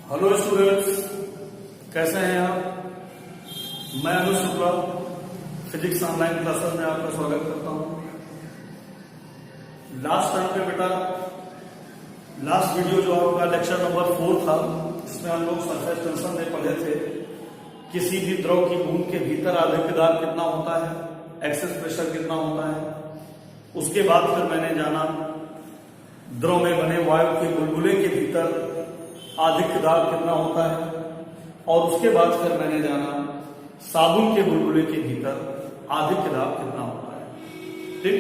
Hello students, कैसे हैं आप। मैं अनुज शुक्ला फिजिक्स ऑनलाइन क्लासेस में आपका स्वागत करता हूं। लास्ट टाइम पे बेटा लास्ट वीडियो जो आपका लेक्चर नंबर 4 था, जिसमें हम लोग सरफेस टेंशन में पढ़े थे किसी भी द्रव की बूंद के भीतर आवेग दाब कितना होता है, एक्सेस प्रेशर कितना होता है। उसके बाद फिर मैंने जाना द्रव में बने वायु के बुलबुले के भीतर आधिक्य दाब कितना होता है, और उसके बाद फिर मैंने जाना साबुन के बुलबुले के भीतर आधिक्य दाब कितना होता है। ठीक,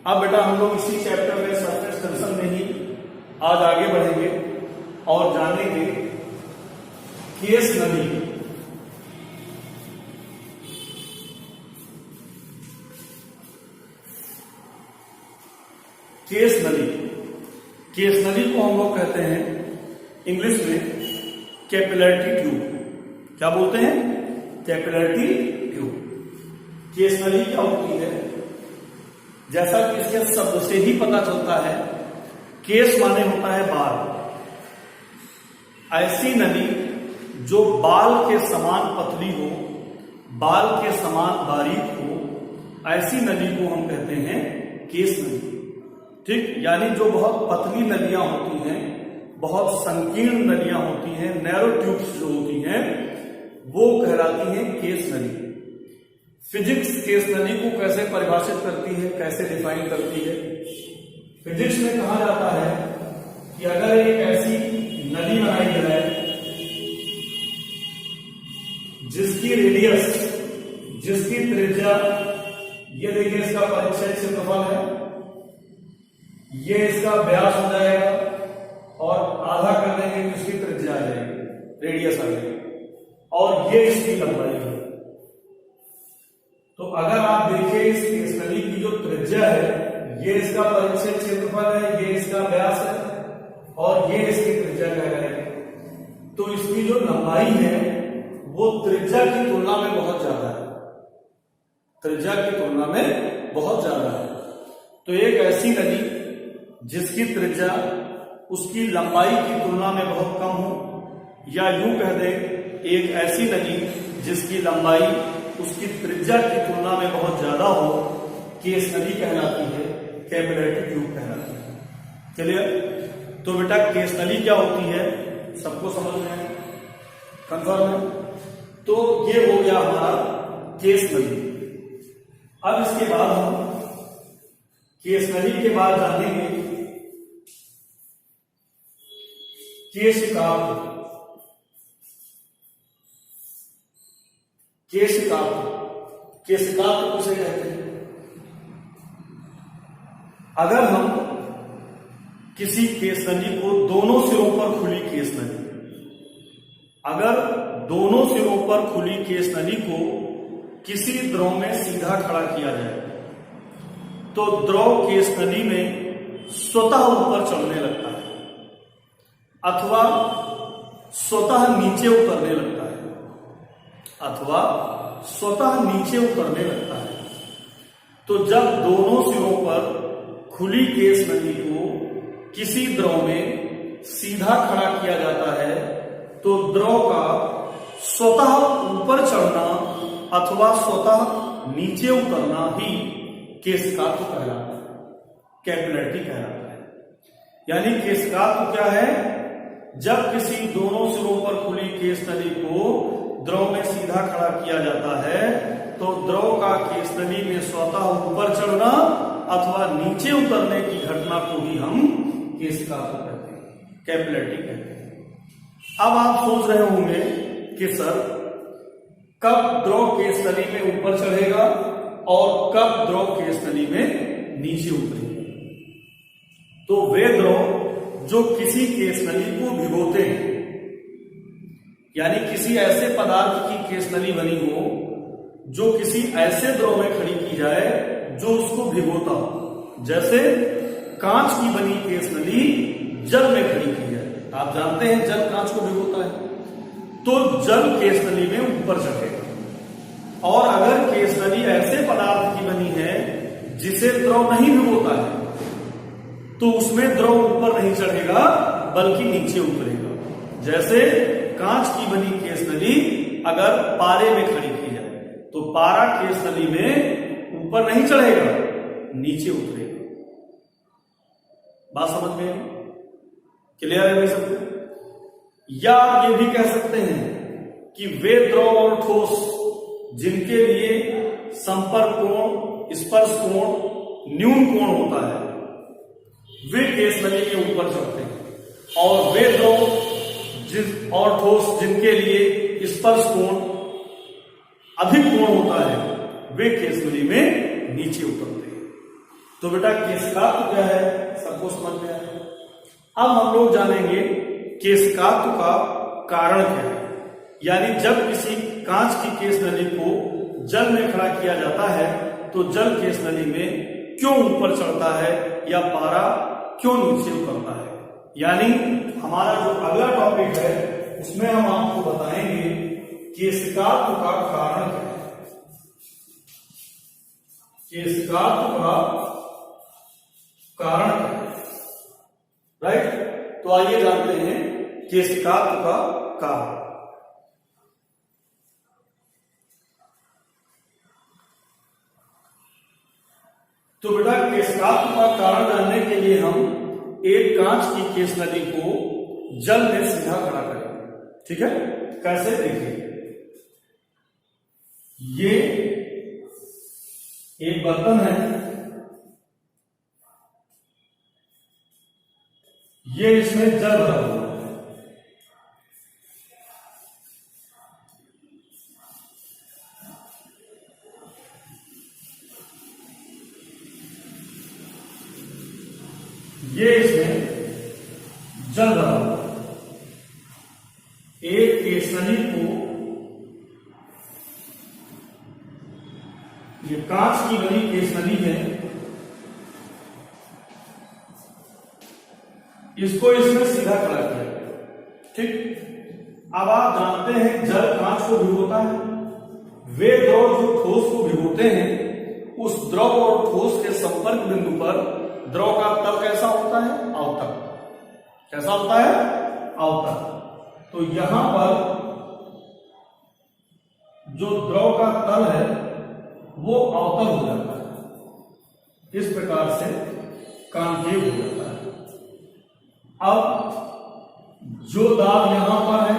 अब बेटा हम लोग इसी चैप्टर में सरफेस टेंशन में ही आज आगे बढ़ेंगे और जानेंगे केस नली। केस नली, केस नली को हम लोग कहते हैं इंग्लिश में कैपिलरी ट्यूब। क्या बोलते हैं? Capillary tube. केस नली क्या होती है? जैसा कि इसके शब्द से ही पता चलता है, केस माने होता है बाल। ऐसी नली जो बाल के समान पतली हो, बाल के समान बारीक हो, ऐसी नली को हम कहते हैं केस नली। ठीक, यानी जो बहुत पतली नलियां होती हैं, बहुत संकीर्ण नलियां होती हैं, नैरो ट्यूब्स जो होती हैं, वो कहलाती हैं केस नली। फिजिक्स केस नली को कैसे परिभाषित करती है, कैसे डिफाइन करती है? फिजिक्स में कहा जाता है कि अगर एक ऐसी नली बनाई जाए जिसकी रेडियस, जिसकी त्रिज्या, ये देखिए इसका परिच्छेद क्षेत्रफल है, ये इसका व्यास हो जाएगा और आधा कर देंगे तो इसकी त्रिज्या आ जाएगी, रेडियस आ जाएगी, और ये इसकी लंबाई है। तो अगर आप देखिए इस केस नली की जो त्रिज्या है, ये इसका परिच्छेद क्षेत्रफल है, ये इसका व्यास है, और ये इसकी त्रिज्या कहलाएगी। तो इसकी जो लंबाई है वो त्रिज्या की तुलना में बहुत ज्यादा है, त्रिज्या की तुलना में बहुत ज्यादा है। तो एक ऐसी नली जिसकी त्रिज्या उसकी लंबाई की तुलना में बहुत कम हो, या यूं कह दें एक ऐसी नली जिसकी लंबाई उसकी त्रिज्या की तुलना में बहुत ज्यादा हो, केस नली कहलाती है, कैपिलरी ट्यूब कहलाती है। चलिए, तो बेटा केस नली क्या होती है सबको समझ में है, कंफर्म है? तो ये हो गया हमारा केस नली। अब इसके बाद हम केस नली के बाद जानेंगे केशिका। केशिका, केशिका तो उसे कहते हैं अगर हम किसी केस नली को दोनों सिरों पर खुली केस नली, अगर दोनों सिरों पर खुली केस नली को किसी द्रव में सीधा खड़ा किया जाए तो द्रव केस नली में स्वतः ऊपर चलने लगता है अथवा स्वतः नीचे उतरने लगता है, अथवा स्वतः नीचे उतरने लगता है। तो जब दोनों सिरों पर खुली केस नली को किसी द्रव में सीधा खड़ा किया जाता है तो द्रव का स्वतः ऊपर चढ़ना अथवा स्वतः नीचे उतरना ही केशिकात्व कहलाता है, कैपिलरी कहलाता है। यानी केशिकात्व क्या है? जब किसी दोनों सिरों पर खुली केस नली को द्रव में सीधा खड़ा किया जाता है तो द्रव का केस नली में स्वतः ऊपर चढ़ना अथवा नीचे उतरने की घटना को ही हम केशिकात्व कहते हैं, कैपिलरी कहते हैं। अब आप सोच रहे होंगे कि सर कब द्रव केस नली में ऊपर चढ़ेगा और कब द्रव केस नली में नीचे उतरेगा? तो वे द्रव जो किसी केस नली को भिगोते हैं, यानी किसी ऐसे पदार्थ की केस नली बनी हो जो किसी ऐसे द्रव में खड़ी की जाए जो उसको भिगोता हो, जैसे कांच की बनी केस नली जल में खड़ी की जाए। आप जानते हैं जल कांच को भिगोता है, तो जल केस नली में ऊपर चढ़ेगा। और अगर केस नली ऐसे पदार्थ की बनी है जिसे द्रव नहीं भिगोता है तो उसमें द्रव ऊपर नहीं चढ़ेगा बल्कि नीचे उतरेगा। जैसे कांच की बनी केस नली अगर पारे में खड़ी की जाए तो पारा केस नली में ऊपर नहीं चढ़ेगा, नीचे उतरेगा। बात समझ में आई? क्लियर है भाई सबको? या आप ये भी कह सकते हैं कि वे द्रव और ठोस जिनके लिए संपर्क कोण, स्पर्श कोण न्यून कोण होता है, वे केस नली के ऊपर चढ़ते हैं, और वे द्रव और ठोस जिनके लिए स्पर्श कोण अधिक कोण होता है, वे केस नली में नीचे उतरते हैं। तो बेटा केशिकात्व क्या है, सबको समझ में आया। अब हम लोग जानेंगे केशिकात्व का कारण क्या है। यानी जब किसी कांच की केस नली को जल में खड़ा किया जाता है तो जल केस नली में क्यों ऊपर चढ़ता है या पारा क्यों नीचे उतरता है। यानी हमारा जो अगला टॉपिक है उसमें हम आपको बताएंगे केशिकात्व का कारण क्या है। केशिकात्व का कारण क्या है, राइट। तो आइए जानते हैं केशिकात्व का कारण। तो बेटा केशिकात्व का कारण जानने के लिए हम एक कांच की केस नली को जल में सीधा खड़ा करेंगे। ठीक है, कैसे देखिए, ये एक बर्तन है, ये इसमें जल भरा हुआ है, ये इसमें जल भरा हुआ है। एक केस नली को, ये कांच की बनी केस नली है, इसको इसमें सीधा खड़ा किया। ठीक, अब आप जानते हैं जल कांच को भिगोता है, वे द्रव जो ठोस को भिगोते हैं उस द्रव और ठोस के संपर्क बिंदु पर द्रव का तल कैसा होता है, अवतल। कैसा होता है, अवतल। तो यहां पर जो द्रव का तल है वो अवतल हो जाता है, इस प्रकार से कॉन्केव हो जाता है। अब जो दाब यहां पर है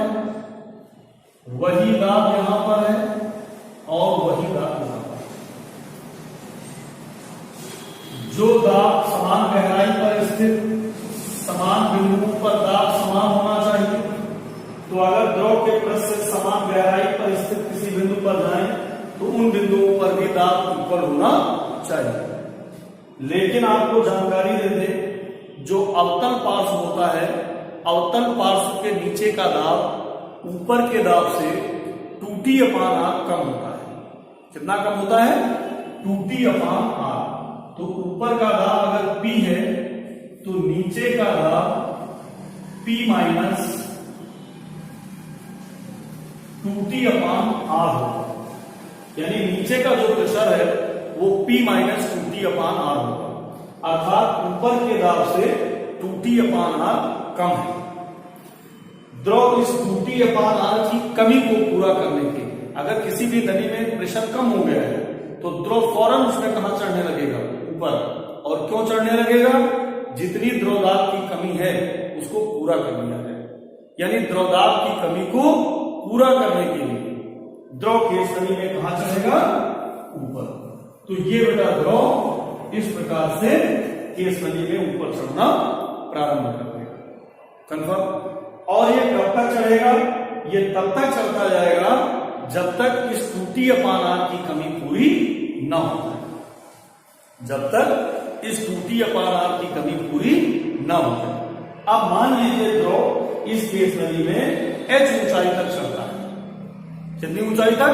वही दाब यहां पर है और वही दाब यहां पर है। जो दाब समान गहराई पर स्थित समान बिंदुओं पर दाब समान होना चाहिए। तो अगर द्रव के पृष्ठ से समान गहराई पर स्थित किसी बिंदु पर जाएं तो उन बिंदुओं पर भी दाब इक्वल होना चाहिए। लेकिन आपको जानकारी दे दें, जो अवतल पार्श्व होता है, अवतल पार्श्व के नीचे का दाब ऊपर के दाब से 2T/r कम होता है। कितना कम होता है, 2T/r। तो ऊपर का दाब अगर P है तो नीचे का दाब P माइनस 2T/r होगा। यानी नीचे का जो प्रेशर है वो P माइनस 2T/r होगा, अर्थात ऊपर के दाब से 2T/r कम है। द्रव इस 2T/r की कमी को पूरा करने के लिए, अगर किसी भी नली में प्रेशर कम हो गया है तो द्रव फौरन उसमें कहां चढ़ने लगेगा, ऊपर। और क्यों चढ़ने लगेगा, जितनी द्रवदाब की कमी है उसको पूरा कर लिया जाए। यानी द्रवदाब की कमी को पूरा करने के लिए द्रव केस नली में कहां चढ़ेगा, ऊपर। तो ये बेटा द्रव इस प्रकार से केस नली में ऊपर चढ़ना प्रारंभ कर देगा। कन्फर्म। और ये कब तक चढ़ेगा, ये तब तक चलता जाएगा जब तक इस 2T/r की कमी पूरी न हो जाए। जब तक इस 2T/r की कमी पूरी न हो जाए। अब मान लीजिए द्रव इस केस नली में h ऊंचाई तक चढ़ता है। कितनी ऊंचाई तक,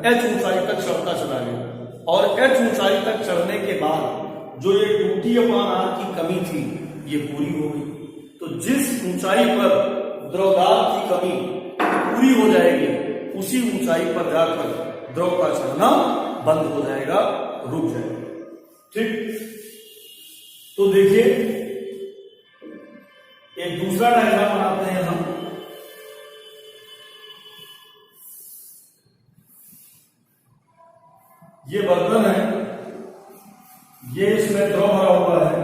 h ऊंचाई तक चढ़ता चला गया। और h ऊंचाई तक चढ़ने के बाद जो ये 2T/r की कमी थी ये पूरी हो गई। तो जिस ऊंचाई पर द्रवदाब की कमी पूरी हो जाएगी उसी ऊंचाई पर जाकर द्रव का चढ़ना बंद हो जाएगा, रुक जाएगा। ठीक, तो देखिए एक दूसरा डायग्राम बनाते हैं हम ये बर्तन है, ये इसमें द्रव भरा हुआ है,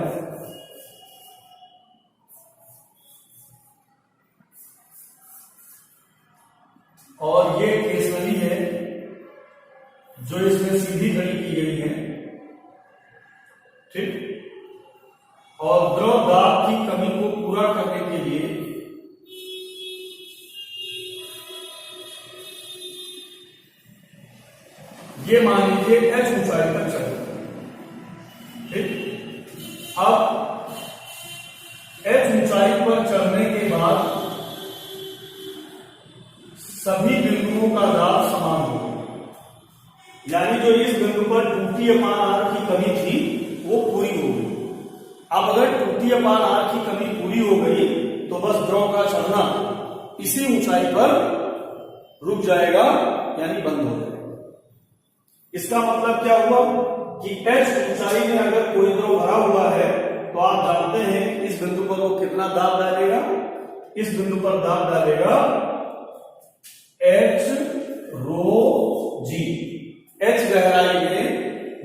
और ये केस नली है जो इसमें सीधी खड़ी की गई है, ठीक। और द्रव दाब की कमी को पूरा करने के लिए ये मान लीजिए h ऊंचाई तक चले, ठीक। अब h ऊंचाई पर चढ़ने के बाद सभी बिंदुओं का दाब समान होगा, यानी जो इस बिंदु पर 2T/r की कमी थी वो पूरी हो गई। अब अगर 2T/r की कमी पूरी हो गई तो बस द्रव का चलना इसी ऊंचाई पर रुक जाएगा, यानी बंद हो जाएगा। इसका मतलब क्या हुआ कि h ऊंचाई में अगर कोई द्रव भरा हुआ है तो आप जानते हैं इस बिंदु पर वो कितना दाब डालेगा, इस बिंदु पर दाब डालेगा h ρg। h गहराई में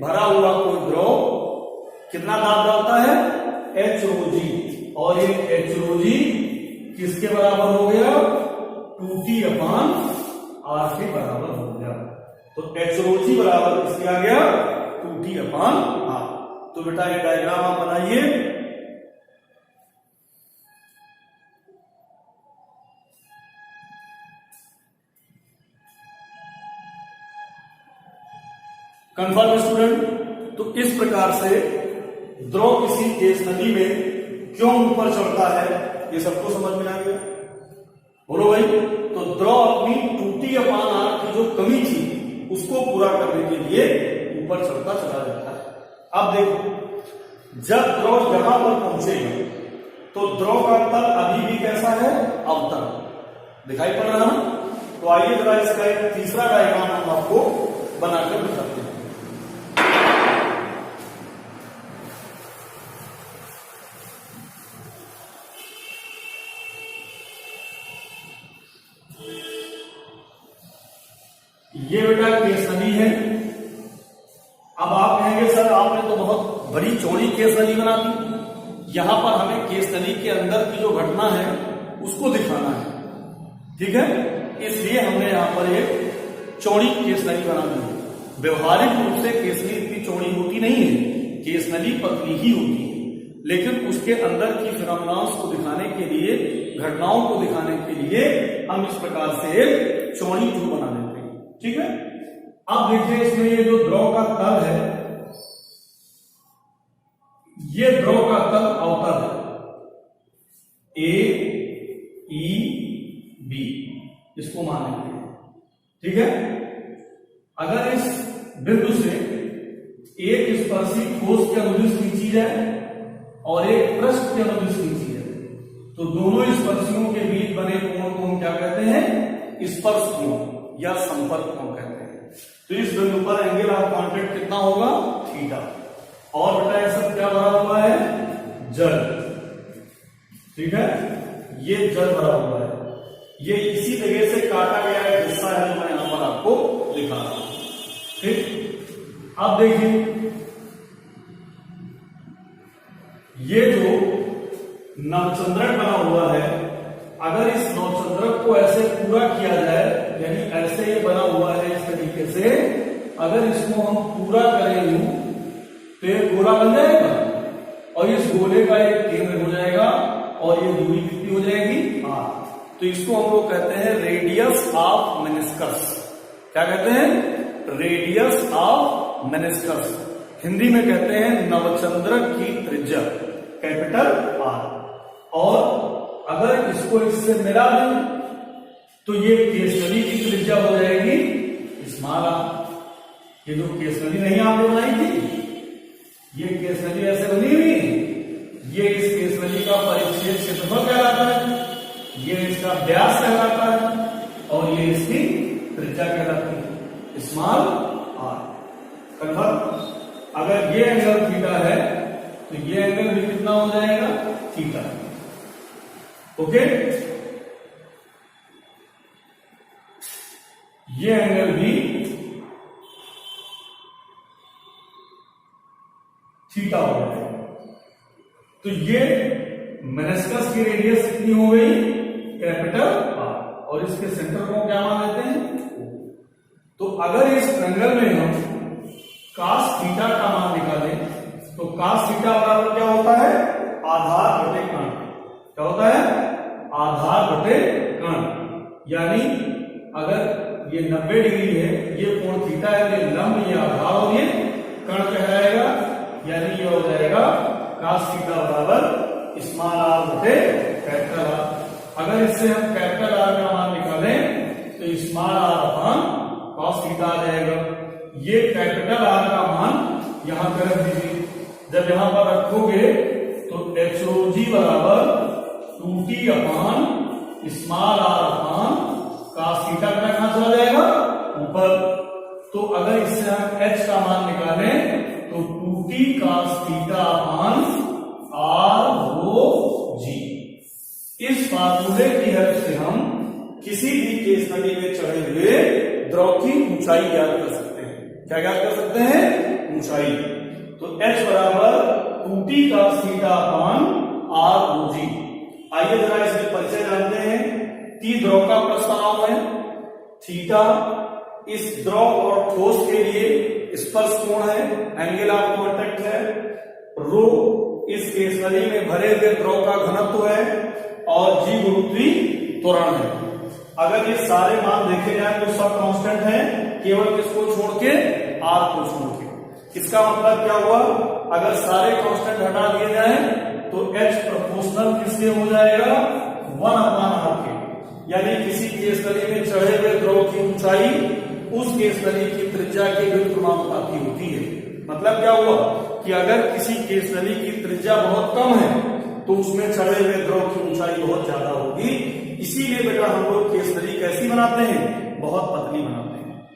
भरा हुआ कोई द्रव कितना दाब डालता है, h ρg, और ये h ρg किसके बराबर हो गया, 2T/r के बराबर हो गया। तो h ρg बराबर किसके आ गया, 2T/r। तो बेटा ये डायग्राम आप बनाइए। Confirm student. तो इस प्रकार से द्रव किसी केस नली में क्यों ऊपर चढ़ता है ये सबको समझ में आ गया, बोलो भाई। तो द्रव अपनी 2T/r की जो कमी थी उसको पूरा करने के लिए ऊपर चढ़ता चला जाता है। अब देखो, जब द्रव जहां पर पहुंचेगा तो द्रव का तल अभी भी कैसा है, अवतल दिखाई पड़ रहा है। तो आइए जरा इसका एक तीसरा डायग्राम हम आपको बनाकर दिखाते हैं। ये बेटा केस नली है। अब आप कहेंगे सर आपने तो बहुत बड़ी चौड़ी केस नली बना दी, यहां पर हमें केस नली के अंदर की जो घटना है उसको दिखाना है, ठीक है। इसलिए हमने यहां पर एक चौड़ी केस नली बना दी। व्यवहारिक रूप से केस नली इतनी चौड़ी होती नहीं है, केस नली पतली ही होती है, लेकिन उसके अंदर की फिनोमेनॉन्स को दिखाने के लिए, घटनाओं को दिखाने के लिए हम इस प्रकार से एक चौड़ी ट्यूब बना देते हैं, ठीक है। अब देखिए इसमें ये जो द्रव का तल है, ये द्रव का तल अवतल है, ए ई बी, इसको मान लेते हैं, ठीक है। अगर इस बिंदु से एक स्पर्शी ठोस के अनुदिश खींची जाए और एक पृष्ठ के अनुदिश खींची जाए तो दोनों स्पर्शियों के बीच बने कोण को हम क्या कहते हैं, स्पर्श कोण या संपर्क कोण कहते हैं। तो इस बिंदु पर एंगल ऑफ कांटेक्ट कितना होगा, थीटा। और बेटा ये सब क्या भरा हुआ है, जल, ठीक है। ये जल भरा हुआ है, ये इसी जगह से काटा गया एक हिस्सा है जो मैं यहां पर आपको दिखा रहा हूं, ठीक। अब देखिए ये जो नवचंद्रक बना हुआ है, अगर इस नवचंद्रक को ऐसे पूरा किया जाए, यानी ऐसे ये बना हुआ है इस तरीके से, अगर इसको हम पूरा करें तो ये गोला बन जाएगा और इस गोले का एक केंद्र हो जाएगा और ये दूरी कितनी हो जाएगी, r। तो इसको हम लोग कहते हैं रेडियस ऑफ मेनिस्कस। क्या कहते हैं, रेडियस ऑफ मेनिस्कस। हिंदी में कहते हैं नवचंद्रक की त्रिज्या, कैपिटल R। और अगर इसको इससे मिला दें तो ये केसनली की त्रिज्या हो जाएगी स्मॉल r। ये जो केसनली नहीं आपने बनाई थी, ये केसनली ऐसे बनी हुई है, ये इस केसनली का परिच्छेद क्षेत्रफल कहलाता है, ये इसका व्यास कहलाता है और ये इसकी त्रिज्या कहलाती है, स्मॉल r। कन्फर्म। अगर ये एंगल थीटा है तो ये एंगल भी कितना हो जाएगा, थीटा। ओके, ये एंगल भी थीटा हो जाएगा। तो ये मेनिस्कस की रेडियस कितनी हो गई, कैपिटल आर, और इसके सेंटर को क्या मान लेते हैं। तो अगर इस ट्रायंगल में हम cos थीटा का मान निकालें तो cos थीटा बराबर क्या होता है, आधार बटे कर्ण। क्या होता है, आधार बटे कर्ण। यानी अगर ये 90 डिग्री है, ये कोण थीटा है, ये लंब, ये आधार और ये कर्ण कहलाएगा। यानी ये हो जाएगा cos थीटा बराबर स्मॉल आर बटे कैपिटल आर। अगर इससे हम कैपिटल आर का मान निकालें तो small R upon cos theta आ जाएगा। ये कैपिटल आर का मान यहां पर रख दीजिए। जब यहां पर रखोगे तो एच रो जी बराबर 2t upon small R upon cos theta का कहां चला जाएगा, ऊपर। तो अगर इससे हम h का मान निकालें तो 2t cos theta upon r रो जी। इस फार्मूले की हेल्प से हम किसी भी केस स्टडी में चढ़े हुए द्रव की ऊंचाई ज्ञात कर सकते हैं। क्या ज्ञात कर सकते हैं, ऊंचाई। तो h बराबर 2t cos theta upon r रो जी। आइए जरा इसके परिचय जानते हैं। t द्रव का प्रस्ताव है, थीटा इस द्रव और ठोस के लिए स्पर्श कोण है, एंगल ऑफ कांटेक्ट है, रो इस केस स्टडी में भरे हुए द्रव का घनत्व है, और जी गुरुत्वीय त्वरण है। अगर ये सारे मान देखे जाए तो सब कांस्टेंट है, केवल किसको छोड़ के, आर को छोड़ के। इसका मतलब क्या हुआ, अगर सारे कांस्टेंट हटा दिए जाए तो h प्रोपोर्शनल किसके हो जाएगा, 1 अपॉन आर के। यानी किसी केस स्टडी में चढ़े हुए द्रव की ऊंचाई उस केस स्टडी की त्रिज्या के व्युत्क्रमानुपाती होती है। मतलब क्या हुआ कि अगर किसी केस स्टडी की त्रिज्या बहुत कम है तो उसमें चढ़े हुए द्रव की ऊंचाई बहुत ज्यादा होगी। इसीलिए बेटा हम लोग केस स्टडी कैसी बनाते हैं, बहुत पतली बनाते हैं,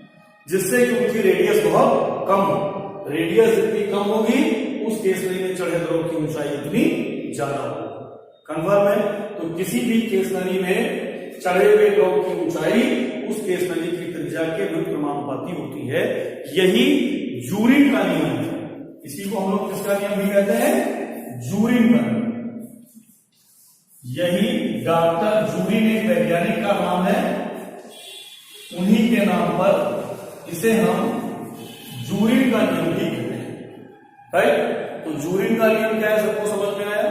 जिससे कि उनकी रेडियस बहुत कम हो। रेडियस जितनी कम होगी उस केस स्टडी में चढ़े द्रव की ऊंचाई उतनी ज्यादा होगी। कन्फर्म है। तो किसी भी केस स्टडी में चढ़े हुए द्रव की ऊंचाई उस केस स्टडी की त्रिज्या के व्युत्क्रमानुपाती होती है। यही जूरिन का नियम है। इसी को हम लोग किसका नियम भी कहते हैं, जूरिन का नियम। यही डॉक्टर जूरिन एक वैज्ञानिक का नाम है, उन्हीं के नाम पर इसे हम जूरिन का नियम भी कहते हैं। राइट। तो जूरिन का नियम क्या है, सबको समझ में आया,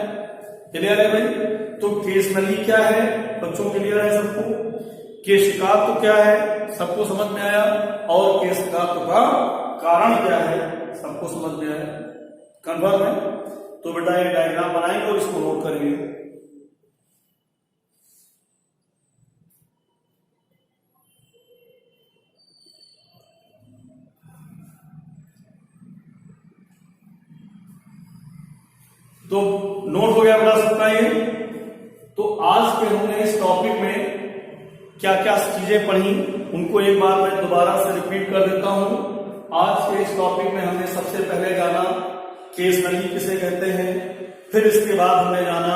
क्लियर है भाई। तो केस नली क्या है, बच्चों क्लियर है सबको। केशिकात्व क्या है, सबको समझ में आया। और केशिकात्व का कारण क्या है, सबको समझ में आया। कंफर्म है। तो बेटा ये डायग्राम बनाएंगे और इसको नोट करेंगे। तो नोट हो गया बता सकता है। तो आज के हमने इस टॉपिक में क्या क्या चीजें पढ़ी उनको एक बार मैं दोबारा से रिपीट कर देता हूं। आज के इस टॉपिक में हमने सबसे पहले जाना केस नली किसे कहते हैं, फिर इसके बाद हमने जाना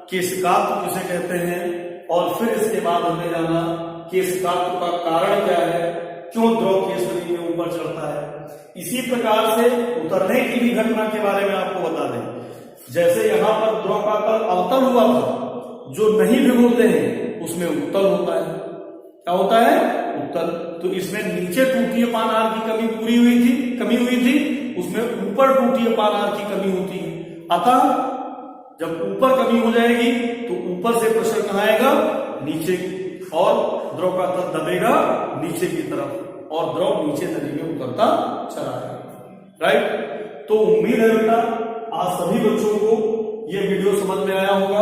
केशिकात्व किसे कहते हैं, और फिर इसके बाद हमने जाना केशिकात्व का कारण क्या है, क्यों द्रव केस नली में ऊपर चढ़ता है। इसी प्रकार से उतरने की भी घटना के बारे में आपको बता दें। जैसे यहां पर द्रव का तल अवतल हुआ था, जो नहीं भिगोते हैं उसमें उत्तल होता है। क्या होता है, उत्तल। तो इसमें नीचे 2t अपान r की कमी हुई थी, उसमें ऊपर 2t अपान r की कमी होती है। अतः जब ऊपर कमी हो जाएगी तो ऊपर से प्रेशर कहां आएगा, नीचे, और द्रव का तल दबेगा नीचे की तरफ और द्रव नीचे नदी में उतरता चला जाएगा। राइट। तो उम्मीद है बेटा आज सभी बच्चों को यह वीडियो समझ में आया होगा,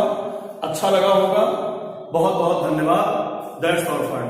अच्छा लगा होगा। बहुत बहुत धन्यवाद। That's all for